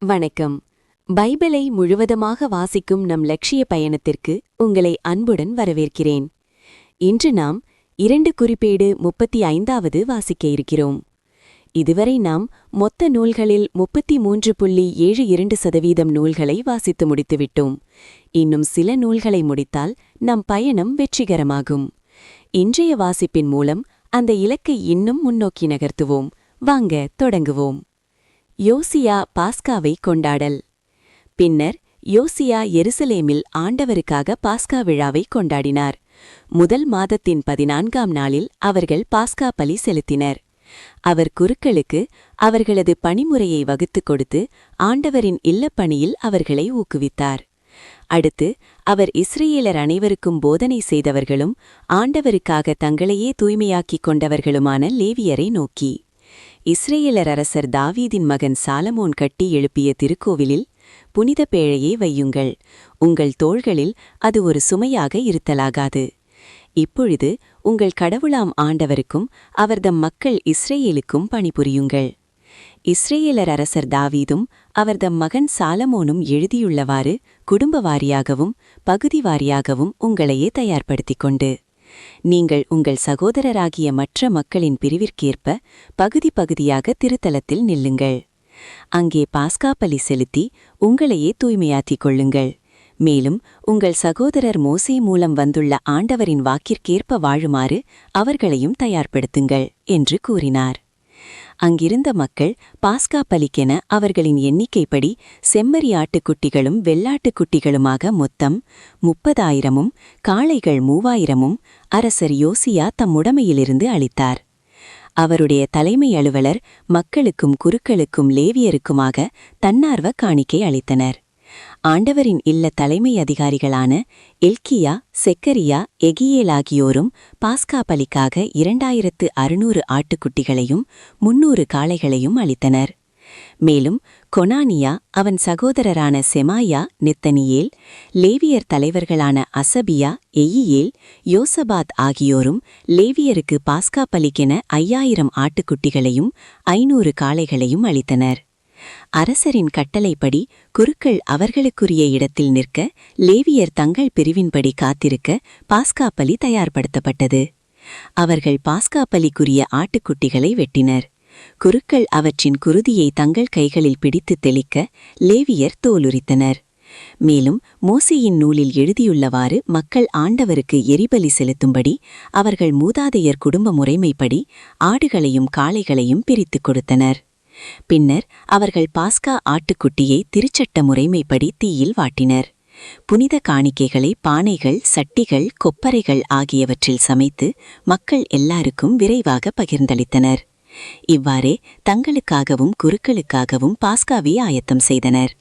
வணக்கம். பைபிளை முழுவதுமாக வாசிக்கும் நம் லட்சிய பயணத்திற்கு உங்களை அன்புடன் வரவேற்கிறேன். இன்று நாம் 2 குறிப்பேடு 35வது வாசிக்க இருக்கிறோம். இதுவரை நாம் மொத்த நூல்களில் 33.72% நூல்களை வாசித்து முடித்துவிட்டோம். இன்னும் சில நூல்களை முடித்தால் நம் பயணம் வெற்றிகரமாகும். இன்றைய வாசிப்பின் மூலம் அந்த இலக்கை இன்னும் முன்னோக்கி நகர்த்துவோம். வாங்க தொடங்குவோம். யோசியா பாஸ்காவை கொண்டாடல். பின்னர் யோசியா எருசலேமில் ஆண்டவருக்காக பாஸ்கா விழாவை கொண்டாடினார். முதல் மாதத்தின் 14ஆம் நாளில் அவர்கள் பாஸ்கா பலி செலுத்தினர். அவர் குருக்களுக்கு அவர்களது பணிமுறையை வகுத்துக் கொடுத்து ஆண்டவரின் இல்லப்பணியில் அவர்களை ஊக்குவித்தார். அடுத்து அவர் இஸ்ரேலர் அனைவருக்கும் போதனை செய்தவர்களும் ஆண்டவருக்காக தங்களையே தூய்மையாக்கிக் கொண்டவர்களுமான லேவியரை நோக்கி, இஸ்ரேலர் அரசர் தாவீதின் மகன் சாலமோன் கட்டி எழுப்பிய திருக்கோவிலில் புனித பேழையை வையுங்கள். உங்கள் தோள்களில் அது ஒரு சுமையாக இருத்தலாகாது. இப்பொழுது உங்கள் கடவுளாம் ஆண்டவருக்கும் அவர்தம் மக்கள் இஸ்ரேலுக்கும் பணிபுரியுங்கள். இஸ்ரேலர் அரசர் தாவீதும் அவர்தம் மகன் சாலமோனும் எழுதியுள்ளவாறு குடும்ப வாரியாகவும் பகுதி வாரியாகவும் உங்களையே தயார்படுத்திக் கொண்டு நீங்கள் உங்கள் சகோதரராகிய மற்ற மக்களின் பிரிவிற்கேற்ப பகுதி பகுதியாக திருத்தலத்தில் நில்லுங்கள். அங்கே பாஸ்கா பலி செலுத்தி உங்களையே தூய்மையாக்கிக் கொள்ளுங்கள். மேலும் உங்கள் சகோதரர் மோசே மூலம் வந்துள்ள ஆண்டவரின் வாக்கிற்கேற்ப வாழுமாறு அவர்களையும் தயார்படுத்துங்கள் என்று கூறினார். அங்கிருந்த மக்கள் பாஸ்கா பலிக்கென அவர்களின் எண்ணிக்கைப்படி செம்மறி ஆட்டுக்குட்டிகளும் வெள்ளாட்டுக்குட்டிகளுமாக மொத்தம் 30,000 காளைகள் 3,000 அரசர் யோசியா தம் உடைமையிலிருந்து அளித்தார். அவருடைய தலைமை அலுவலர் மக்களுக்கும் குருக்களுக்கும் லேவியருக்குமாக தன்னார்வ காணிக்கை அளித்தனர். ஆண்டவரின் இல்ல தலைமை அதிகாரிகளான எல்கியா, செக்கரியா, எகியேல் ஆகியோரும் பாஸ்கா பலிக்காக 2600 ஆட்டுக்குட்டிகளையும் 300 காளைகளையும் அளித்தனர். மேலும் கொனானியா, அவன் சகோதரரான செமாயா, நெத்தனியேல், லேவியர் தலைவர்களான அசபியா, எயியேல், யோசபாத் ஆகியோரும் லேவியருக்கு பாஸ்கா பலிக்கென 5000 ஆட்டுக்குட்டிகளையும் 500 காளைகளையும் அளித்தனர். அரசரின் கட்டளைப்படி குருக்கள் அவர்களுக்குரிய இடத்தில் நிற்க, லேவியர் தங்கள் பிரிவின்படி காத்திருக்க பாஸ்கா பலி தயார்படுத்தப்பட்டது. அவர்கள் பாஸ்கா பலிக்குரிய ஆட்டுக்குட்டிகளை வெட்டினர். குருக்கள் அவற்றின் குருதியை தங்கள் கைகளில் பிடித்து தெளிக்க லேவியர் தோலுரித்தனர். மேலும் மோசேயின் நூலில் எழுதியுள்ளவாறு மக்கள் ஆண்டவருக்கு எரிபலி செலுத்தும்படி அவர்கள் மூதாதையர் குடும்ப முறைமைப்படி ஆடுகளையும் காளைகளையும் பிரித்துக் கொடுத்தனர். பின்னர் அவர்கள் பாஸ்கா ஆட்டுக்குட்டியை திருச்சட்ட முறைமைப்படி தீயில் வாட்டினர். புனித காணிக்கைகளை பானைகள், சட்டிகள், கொப்பரைகள் ஆகியவற்றில் சமைத்து மக்கள் எல்லாருக்கும் விரைவாக பகிர்ந்தளித்தனர். இவ்வாறே தங்களுக்காகவும் குருக்களுக்காகவும் பாஸ்காவை ஆயத்தம் செய்தனர்.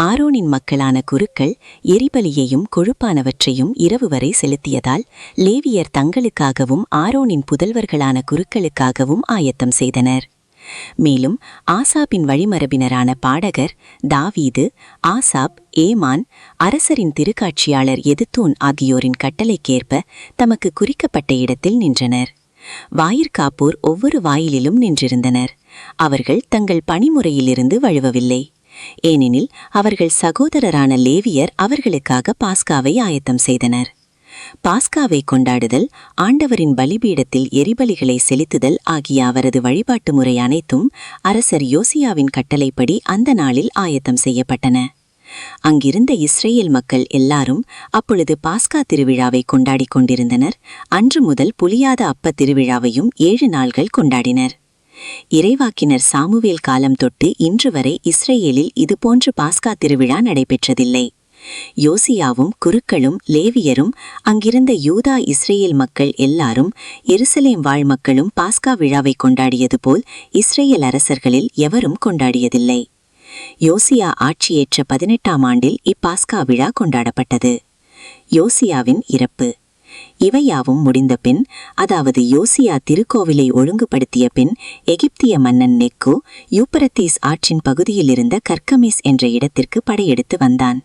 ஆரோனின் மக்களான குருக்கள் எரிபலியையும் கொழுப்பானவற்றையும் இரவு வரை செலுத்தியதால் லேவியர் தங்களுக்காகவும் ஆரோனின் புதல்வர்களான குருக்களுக்காகவும் ஆயத்தம் செய்தனர். மேலும் ஆசாபின் வழிமரபினரான பாடகர் தாவீது, ஆசாப், ஏமான், அரசரின் திருக்காட்சியாளர் எதுத்தோன் ஆகியோரின் கட்டளைக்கேற்ப தமக்கு குறிக்கப்பட்ட இடத்தில் நின்றனர். வாயிற்காப்போர் ஒவ்வொரு வாயிலிலும் நின்றிருந்தனர். அவர்கள் தங்கள் பணிமுறையிலிருந்து வழுவவில்லை. ஏனெனில் அவர்கள் சகோதரரான லேவியர் அவர்களுக்காக பாஸ்காவை ஆயத்தம் செய்தனர். பாஸ்காவை கொண்டாடுதல், ஆண்டவரின் பலிபீடத்தில் எரிபலிகளை செலுத்துதல் ஆகிய அவரது வழிபாட்டு முறை அனைத்தும் அரசர் யோசியாவின் கட்டளைப்படி அந்த நாளில் ஆயத்தம் செய்யப்பட்டன. அங்கிருந்த இஸ்ரேல் மக்கள் எல்லாரும் அப்பொழுது பாஸ்கா திருவிழாவை கொண்டாடிக் கொண்டிருந்தனர். அன்று முதல் புளியாத அப்ப திருவிழாவையும் 7 நாள்கள் கொண்டாடினர். இறைவாக்கினர் சாமுவேல் காலம் தொட்டு இன்று வரை இஸ்ரேலில் இதுபோன்று பாஸ்கா திருவிழா நடைபெற்றதில்லை. யோசியாவும் குருக்களும் லேவியரும் அங்கிருந்த யூதா இஸ்ரேல் மக்கள் எல்லாரும் எருசலேம் வாழ் மக்களும் பாஸ்கா விழாவை கொண்டாடியது போல் இஸ்ரேல் அரசர்களில் எவரும் கொண்டாடியதில்லை. யோசியா ஆட்சியேற்ற 18ஆம் ஆண்டில் இப்பாஸ்கா விழா கொண்டாடப்பட்டது. யோசியாவின் இறப்பு. இவையாவும் முடிந்த பின், அதாவது யோசியா திருக்கோவிலை ஒழுங்குபடுத்திய பின், எகிப்திய மன்னன் நெக்கோ யூப்பரத்தீஸ் ஆற்றின் பகுதியில் இருந்த கர்கமீஸ் என்ற இடத்திற்கு படையெடுத்து வந்தான்.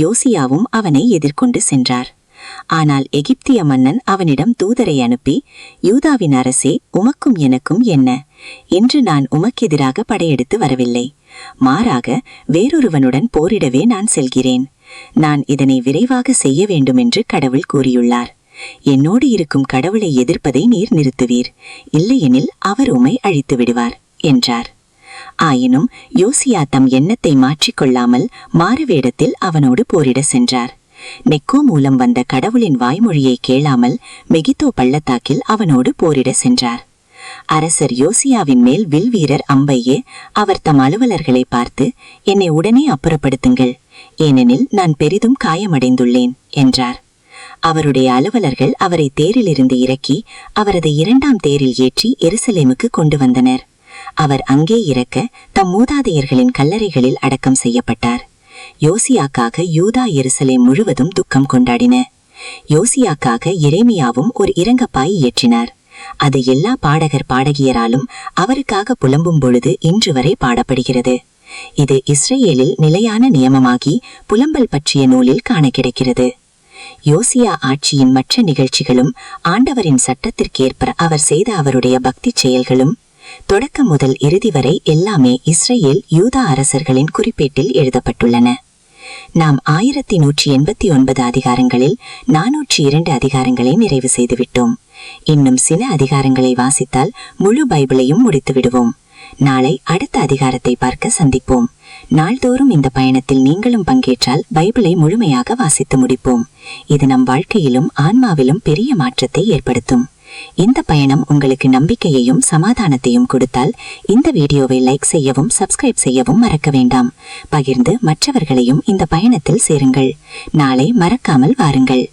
யோசியாவும் அவனை எதிர்கொண்டு சென்றார். ஆனால் எகிப்திய மன்னன் அவனிடம் தூதரை அனுப்பி, யூதாவின் அரசே, உமக்கும் எனக்கும் என்ன? இன்று நான் உமக்கெதிராக படையெடுத்து வரவில்லை. மாறாக வேறொருவனுடன் போரிடவே நான் செல்கிறேன். நான் இதனை விரைவாக செய்ய வேண்டுமென்று கடவுள் கூறியுள்ளார். என்னோடு இருக்கும் கடவுளை எதிர்ப்பதை நீர் நிறுத்துவீர், இல்லையெனில் அவர் உம்மை அழித்து விடுவார் என்றார். ஆயினும் யோசியா தம் எண்ணத்தை மாற்றிக்கொள்ளாமல் மாறுவேடத்தில் அவனோடு போரிட சென்றார். நெக்கோ மூலம் வந்த கடவுளின் வாய்மொழியை கேளாமல் மெகிதோ பள்ளத்தாக்கில் அவனோடு போரிட சென்றார். அரசர் யோசியாவின் மேல் வில் வீரர் அம்பையே அவர் தம் அலுவலர்களை பார்த்து, என்னை உடனே அப்புறப்படுத்துங்கள், ஏனெனில் நான் பெரிதும் காயமடைந்துள்ளேன் என்றார். அவருடைய அலுவலர்கள் அவரை தேரிலிருந்து இறக்கி அவரது 2ஆம் தேரில் ஏற்றி எருசலேமுக்கு கொண்டு வந்தனர். அவர் அங்கே இறக்க தம் மூதாதையர்களின் கல்லறைகளில் அடக்கம் செய்யப்பட்டார். யோசியாக்காக யூதா எருசலேம் முழுவதும் துக்கம் கொண்டாடின. யோசியாக்காக எரேமியாவும் ஒரு இரங்கப்பாய் இயற்றினார். அது எல்லா பாடகர் பாடகியராலும் அவருக்காக புலம்பும் பொழுது இன்று வரை பாடப்படுகிறது. இது இஸ்ரேலில் நிலையான நியமமாகி புலம்பல் பற்றிய நூலில் காண கிடைக்கிறது. யோசியா ஆட்சியின் மற்ற நிகழ்ச்சிகளும் ஆண்டவரின் சட்டத்திற்கேற்ப அவர் செய்த அவருடைய பக்தி செயல்களும் தொடக்கம் முதல் இறுதி வரை எல்லாமே இஸ்ரேல் யூதா அரசர்களின் குறிப்பேட்டில் எழுதப்பட்டுள்ளன. நாம் 1189 அதிகாரங்களில் 402 அதிகாரங்களை நிறைவு செய்துவிட்டோம். இன்னும் சில அதிகாரங்களை வாசித்தால் முழு பைபிளையும் முடித்து விடுவோம். நாளை அடுத்த அதிகாரத்தை பார்க்க சந்திப்போம். நாள்தோறும் இந்த பயணத்தில் நீங்களும் பங்கேற்றால் பைபிளை முழுமையாக வாசித்து முடிப்போம். இது நம் வாழ்க்கையிலும் ஆன்மாவிலும் பெரிய மாற்றத்தை ஏற்படுத்தும். இந்த பயணம் உங்களுக்கு நம்பிக்கையையும் சமாதானத்தையும் கொடுத்தால் இந்த வீடியோவை லைக் செய்யவும் சப்ஸ்கிரைப் செய்யவும் மறக்க வேண்டாம். பகிர்ந்து மற்றவர்களையும் இந்த பயணத்தில் சேருங்கள். நாளை மறக்காமல் வாருங்கள்.